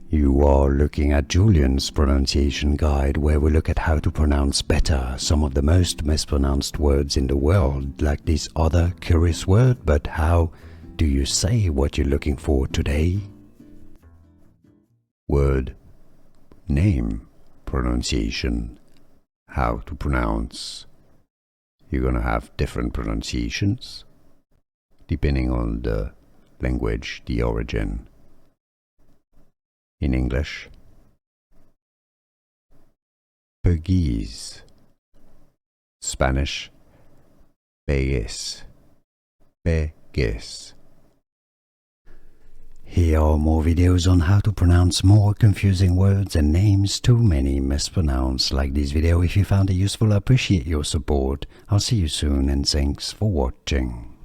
You are looking at Julian's pronunciation guide, where we look at how to pronounce better some of the most mispronounced words in the world, like this other curious word. But how do you say what you're looking for today? Word, name, pronunciation, how to pronounce. You're gonna have different pronunciations depending on the language, the origin. In English, Portuguese. Spanish, Pegues. Pegues. Here are more videos on how to pronounce more confusing words and names too many mispronounced. Like this video if you found it useful. I appreciate your support. I'll see you soon and thanks for watching.